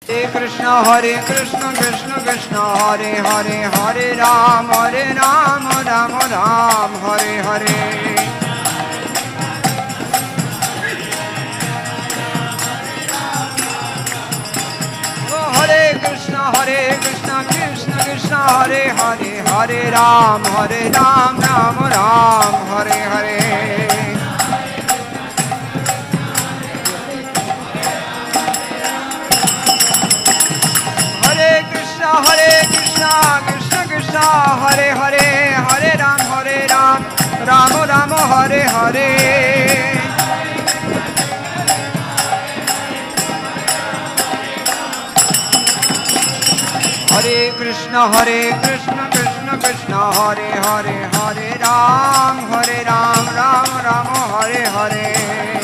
Krishna Krishna Krishna Hare Hare Hare Ram Ram Ram Hare Hare Hare Krishna Krishna Krishna Hare Hare Hare Ram Ram Ram Hare Hare Hare Krishna Krishna Krishna Hare Hare Hare Ram Ram Ram Hare Hare Hare Krishna Krishna Krishna Hare Hare Hare Ram Ram Ram Hare Hare